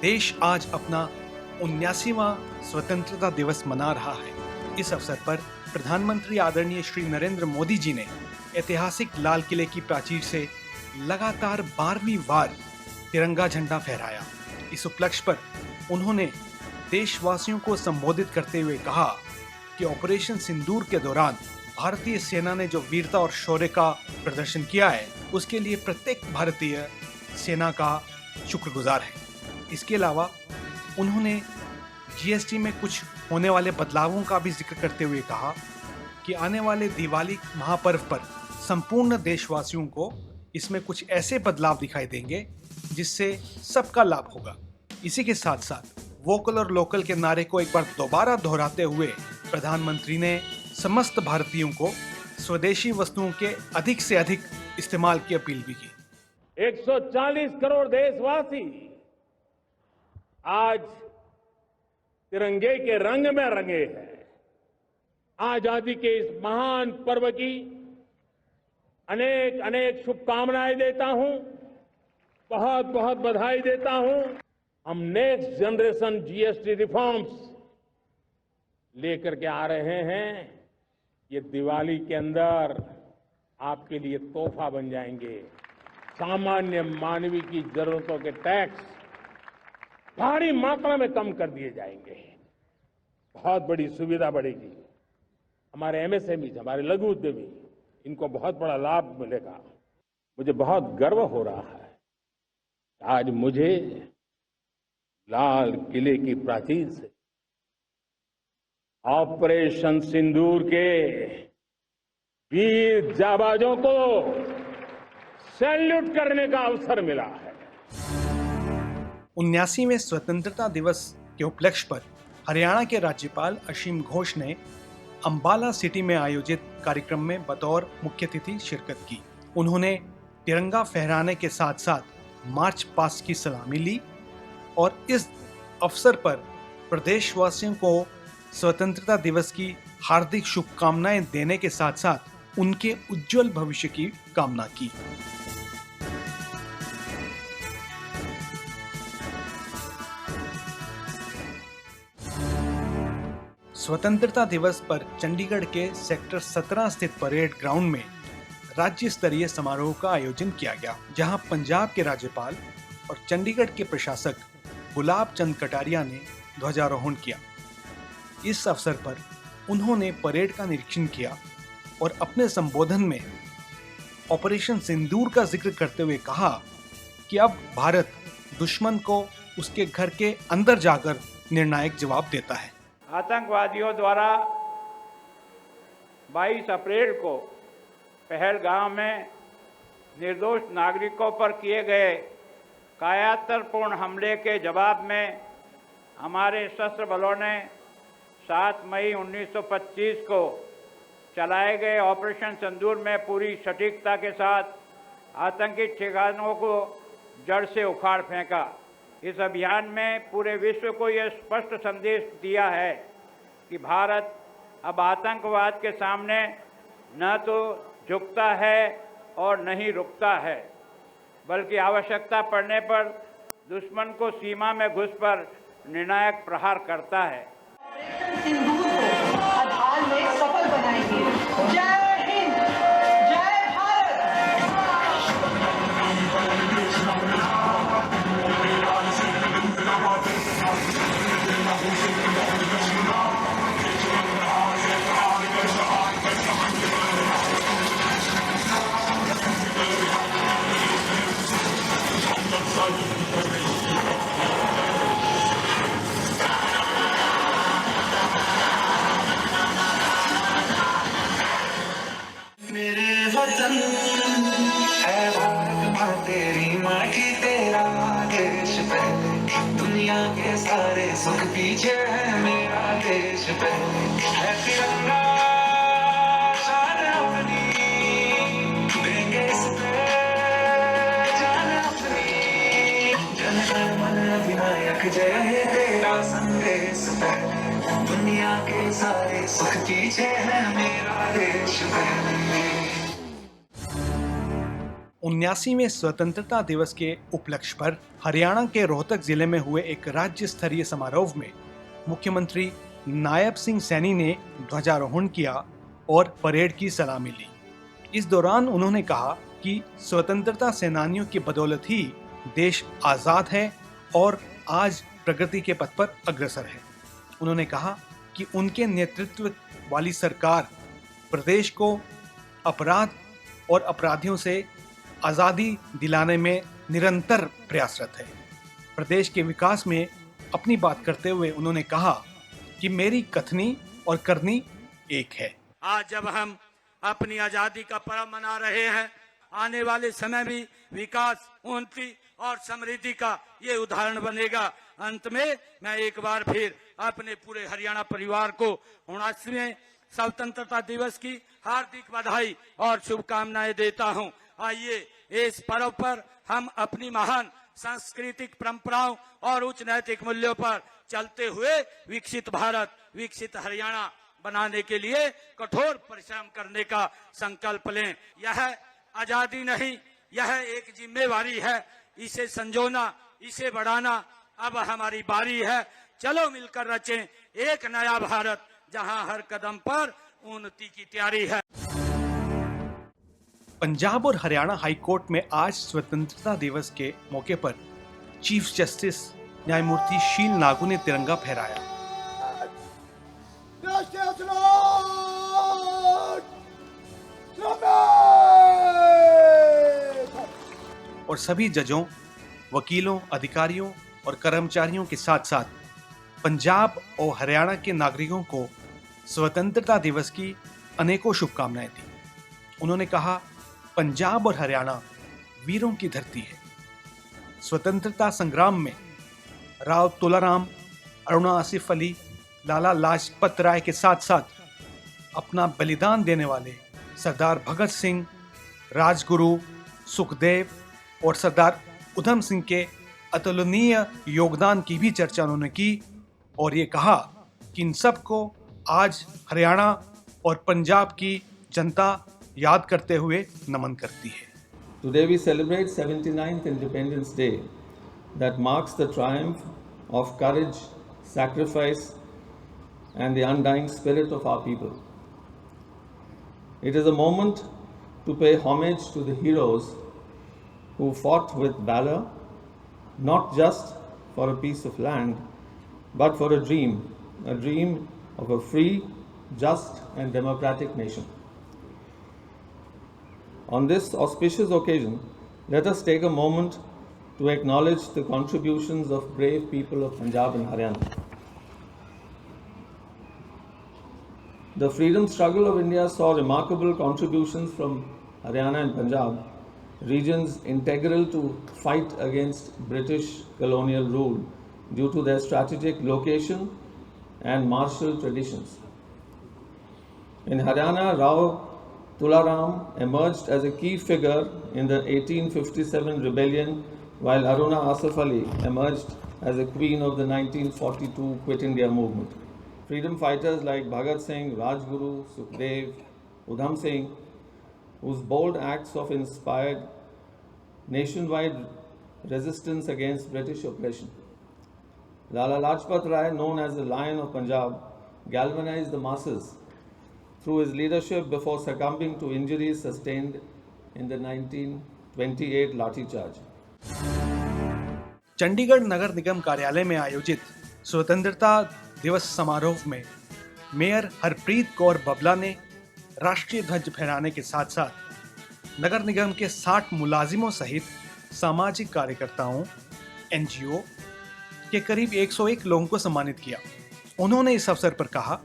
देश आज अपना 79वां स्वतंत्रता दिवस मना रहा है। इस अवसर पर प्रधानमंत्री आदरणीय श्री नरेंद्र मोदी जी ने ऐतिहासिक लाल किले की प्राचीर से लगातार 12वीं बार तिरंगा झंडा फहराया। इस उपलक्ष्य पर उन्होंने देशवासियों को संबोधित करते हुए कहा कि ऑपरेशन सिंदूर के दौरान भारतीय सेना ने जो वीरता और शौर्य का प्रदर्शन किया है, उसके लिए प्रत्येक भारतीय सेना का शुक्रगुजार है। इसके अलावा उन्होंने जीएसटी में कुछ होने वाले बदलावों का भी जिक्र करते हुए कहा कि आने वाले दिवाली महापर्व पर संपूर्ण देशवासियों को इसमें कुछ ऐसे बदलाव दिखाई देंगे जिससे सबका लाभ होगा। इसी के साथ साथ वोकल और लोकल के नारे को एक बार दोबारा दोहराते हुए प्रधानमंत्री ने समस्त भारतीयों को स्वदेशी वस्तुओं के अधिक से अधिक इस्तेमाल की अपील भी की। 140 करोड़ देशवासी आज तिरंगे के रंग में रंगे हैं। आजादी के इस महान पर्व की अनेक अनेक शुभकामनाएं देता हूं, बहुत बहुत बधाई देता हूं। हम नेक्स्ट जनरेशन जीएसटी रिफॉर्म्स लेकर के आ रहे हैं। ये दिवाली के अंदर आपके लिए तोहफा बन जाएंगे। सामान्य मानवीय की जरूरतों के टैक्स भारी मात्रा में कम कर दिए जाएंगे। बहुत बड़ी सुविधा बढ़ेगी। हमारे एमएसएमई, हमारे लघु उद्यमी, इनको बहुत बड़ा लाभ मिलेगा। मुझे बहुत गर्व हो रहा है। आज मुझे लाल किले की प्राचीर से ऑपरेशन सिंदूर के वीर जाबाजों को सैल्यूट करने का अवसर मिला है। 79वें स्वतंत्रता दिवस के उपलक्ष्य पर हरियाणा के राज्यपाल असीम घोष ने अंबाला सिटी में आयोजित कार्यक्रम में बतौर मुख्य अतिथि शिरकत की। उन्होंने तिरंगा फहराने के साथ साथ मार्च पास्ट की सलामी ली और इस अवसर पर प्रदेशवासियों को स्वतंत्रता दिवस की हार्दिक शुभकामनाएं देने के साथ साथ उनके उज्जवल भविष्य की कामना की। स्वतंत्रता दिवस पर चंडीगढ़ के सेक्टर 17 स्थित परेड ग्राउंड में राज्य स्तरीय समारोह का आयोजन किया गया, जहां पंजाब के राज्यपाल और चंडीगढ़ के प्रशासक गुलाब चंद कटारिया ने ध्वजारोहण किया। इस अवसर पर उन्होंने परेड का निरीक्षण किया और अपने संबोधन में ऑपरेशन सिंदूर का जिक्र करते हुए कहा कि अब भारत दुश्मन को उसके घर के अंदर जाकर निर्णायक जवाब देता है। आतंकवादियों द्वारा 22 अप्रैल को पहलगाम में निर्दोष नागरिकों पर किए गए कायरतापूर्ण हमले के जवाब में हमारे सशस्त्र बलों ने 7 मई 1925 को चलाए गए ऑपरेशन सिंदूर में पूरी सटीकता के साथ आतंकी ठिकानों को जड़ से उखाड़ फेंका। इस अभियान में पूरे विश्व को यह स्पष्ट संदेश दिया है कि भारत अब आतंकवाद के सामने न तो झुकता है और न ही रुकता है, बल्कि आवश्यकता पड़ने पर दुश्मन को सीमा में घुसकर निर्णायक प्रहार करता है। सिंदूर को आधार में सफल बनाएंगे। जय हिंद, जय भारत। तेरी माटी तेरा देश पहले, दुनिया के सारे सुख पीछे है मेरा देश पहले। है तिरंगा शान अपनी, देंगे इस पे जान अपनी। जन गण मन अधिनायक जय है तेरा संदेश पहले, दुनिया के सारे सुख पीछे है मेरा देश पहले। 79वें स्वतंत्रता दिवस के उपलक्ष्य पर हरियाणा के रोहतक जिले में हुए एक राज्य स्तरीय समारोह में मुख्यमंत्री नायब सिंह सैनी ने ध्वजारोहण किया और परेड की सलामी ली। इस दौरान उन्होंने कहा कि स्वतंत्रता सेनानियों की बदौलत ही देश आजाद है और आज प्रगति के पथ पर अग्रसर है। उन्होंने कहा कि उनके नेतृत्व वाली सरकार प्रदेश को अपराध और अपराधियों से आज़ादी दिलाने में निरंतर प्रयासरत है। प्रदेश के विकास में अपनी बात करते हुए उन्होंने कहा कि मेरी कथनी और करनी एक है। आज जब हम अपनी आजादी का पर्व मना रहे हैं, आने वाले समय भी विकास, उन्नति और समृद्धि का ये उदाहरण बनेगा। अंत में मैं एक बार फिर अपने पूरे हरियाणा परिवार को 79वें स्वतंत्रता दिवस की हार्दिक बधाई और शुभकामनाएं देता हूं। आइए इस पर्व पर हम अपनी महान सांस्कृतिक परंपराओं और उच्च नैतिक मूल्यों पर चलते हुए विकसित भारत, विकसित हरियाणा बनाने के लिए कठोर परिश्रम करने का संकल्प लें। यह आजादी नहीं, यह एक जिम्मेवारी है। इसे संजोना, इसे बढ़ाना अब हमारी बारी है। चलो मिलकर रचें एक नया भारत, जहां हर कदम पर उन्नति की तैयारी है। पंजाब और हरियाणा हाई कोर्ट में आज स्वतंत्रता दिवस के मौके पर चीफ जस्टिस न्यायमूर्ति शील नागू ने तिरंगा फहराया और सभी जजों, वकीलों, अधिकारियों और कर्मचारियों के साथ साथ पंजाब और हरियाणा के नागरिकों को स्वतंत्रता दिवस की अनेकों शुभकामनाएं दी। उन्होंने कहा, पंजाब और हरियाणा वीरों की धरती है। स्वतंत्रता संग्राम में राव तुलाराम, अरुणा आसिफ अली, लाला लाजपत राय के साथ साथ अपना बलिदान देने वाले सरदार भगत सिंह, राजगुरु, सुखदेव और सरदार उधम सिंह के अतुलनीय योगदान की भी चर्चा उन्होंने की और ये कहा कि इन सबको आज हरियाणा और पंजाब की जनता याद करते हुए नमन करती है। Today we celebrate 79th Independence Day that marks the triumph of courage, sacrifice and the undying spirit of our people. It is a moment to pay homage to the heroes who fought with valor, not just for a piece of land, but for a dream of a free, just and democratic nation. On this auspicious occasion, let us take a moment to acknowledge the contributions of brave people of Punjab and Haryana. The freedom struggle of India saw remarkable contributions from Haryana and Punjab, regions integral to fight against British colonial rule due to their strategic location and martial traditions. In Haryana, Rao Tularam emerged as a key figure in the 1857 rebellion, while Aruna Asif Ali emerged as a queen of the 1942 Quit India movement. Freedom fighters like Bhagat Singh, Rajguru, Sukhdev, Udham Singh, whose bold acts of inspired nationwide resistance against British oppression. Lala Lajpat Rai, known as the Lion of Punjab, galvanized the masses through his leadership before succumbing to injuries sustained in the 1928 Lathi Charge. Chandigarh नगर निगम कार्यालय में आयोजित स्वतंत्रता दिवस समारोह में mayor Harpreet Kaur Babla ने राष्ट्रीय ध्वज फहराने के साथ साथ नगर निगम के 60 मुलाजिमों सहित सामाजिक कार्यकर्ताओं, NGO के करीब 101 लोगों को सम्मानित किया। उन्होंने इस अवसर पर कहा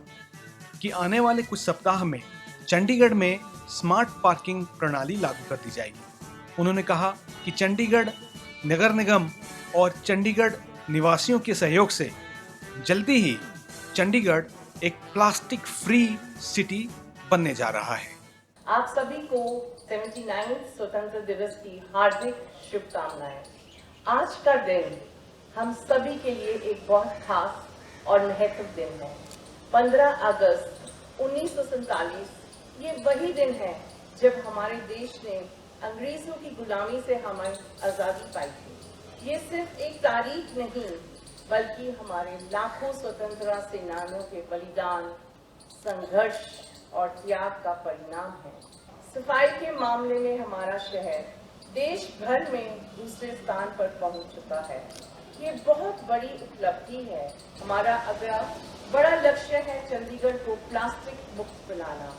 कि आने वाले कुछ सप्ताह में चंडीगढ़ में स्मार्ट पार्किंग प्रणाली लागू कर दी जाएगी। उन्होंने कहा कि चंडीगढ़ नगर निगम और चंडीगढ़ निवासियों के सहयोग से जल्दी ही चंडीगढ़ एक प्लास्टिक फ्री सिटी बनने जा रहा है। आप सभी को 79वें स्वतंत्रता दिवस की हार्दिक शुभकामनाएं। आज का दिन हम सभी के लिए एक बहुत खास और महत्वपूर्ण दिन है। 15 अगस्त 1947 ये वही दिन है जब हमारे देश ने अंग्रेजों की गुलामी से हमें आज़ादी पाई थी। ये सिर्फ एक तारीख नहीं, बल्कि हमारे लाखों स्वतंत्रता सेनानियों के बलिदान, संघर्ष और त्याग का परिणाम है। सफाई के मामले में हमारा शहर देश भर में दूसरे स्थान पर पहुंच चुका है। ये बहुत बड़ी उपलब्धि है। हमारा अगला बड़ा लक्ष्य है चंडीगढ़ को प्लास्टिक मुक्त बनाना।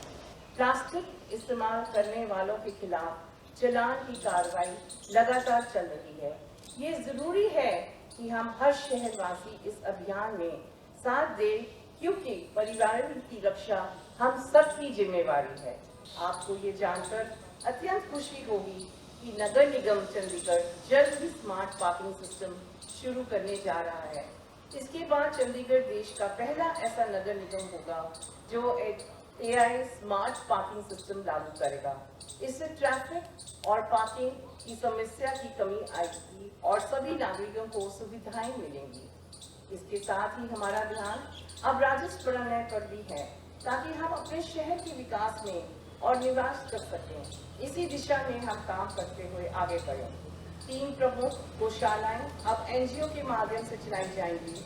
प्लास्टिक इस्तेमाल करने वालों के खिलाफ चालान की कार्रवाई लगातार चल रही है। ये जरूरी है कि हम हर शहरवासी इस अभियान में साथ दें, क्योंकि पर्यावरण की रक्षा हम सबकी जिम्मेवारी है। आपको ये जानकर अत्यंत खुशी होगी कि नगर निगम चंडीगढ़ जल्द ही स्मार्ट पार्किंग सिस्टम शुरू करने जा रहा है। इसके बाद चंडीगढ़ देश का पहला ऐसा नगर निगम होगा जो एक AI स्मार्ट पार्किंग सिस्टम लागू करेगा। इससे ट्रैफिक और पार्किंग की समस्या की कमी आएगी और सभी नागरिकों को सुविधाएं मिलेंगी। इसके साथ ही हमारा ध्यान अब राजस्व बढ़ाने पर भी है, ताकि हम अपने शहर के विकास में और निवास कर सकें। इसी दिशा में हम काम करते हुए आगे बढ़ें। 3 प्रमुख गौशालाएं अब NGO के माध्यम से चलाई जाएंगी।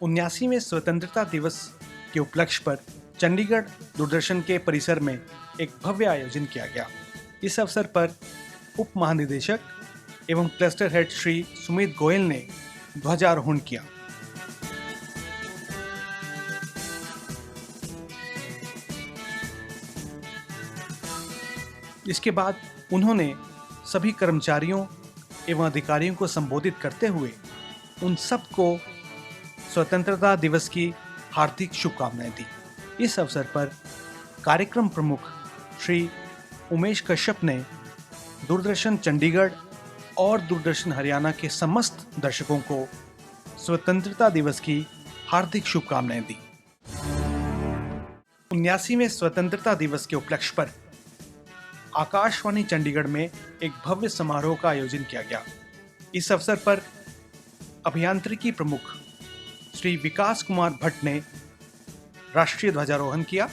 उन्यासीवें स्वतंत्रता दिवस के उपलक्ष्य पर चंडीगढ़ दूरदर्शन के परिसर में एक भव्य आयोजन किया गया। इस अवसर पर उप महानिदेशक एवं क्लस्टर हेड श्री सुमित गोयल ने ध्वजारोहण किया। इसके बाद उन्होंने सभी कर्मचारियों एवं अधिकारियों को संबोधित करते हुए उन सबको स्वतंत्रता दिवस की हार्दिक शुभकामनाएं दी। इस अवसर पर कार्यक्रम प्रमुख श्री उमेश कश्यप ने दूरदर्शन चंडीगढ़ और दूरदर्शन हरियाणा के समस्त दर्शकों को स्वतंत्रता दिवस की हार्दिक शुभकामनाएं दी। 79वें स्वतंत्रता दिवस के उपलक्ष्य पर आकाशवाणी चंडीगढ़ में एक भव्य समारोह का आयोजन किया गया। इस अवसर पर अभियांत्रिकी प्रमुख श्री विकास कुमार भट्ट ने राष्ट्रीय ध्वजारोहण किया।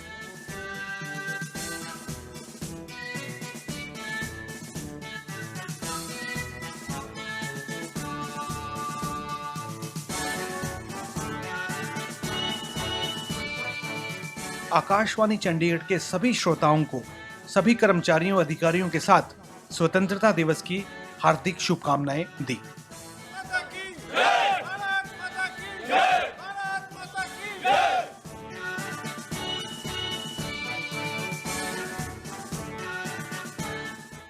आकाशवाणी चंडीगढ़ के सभी श्रोताओं को, सभी कर्मचारियों अधिकारियों के साथ स्वतंत्रता दिवस की हार्दिक शुभकामनाएं दी।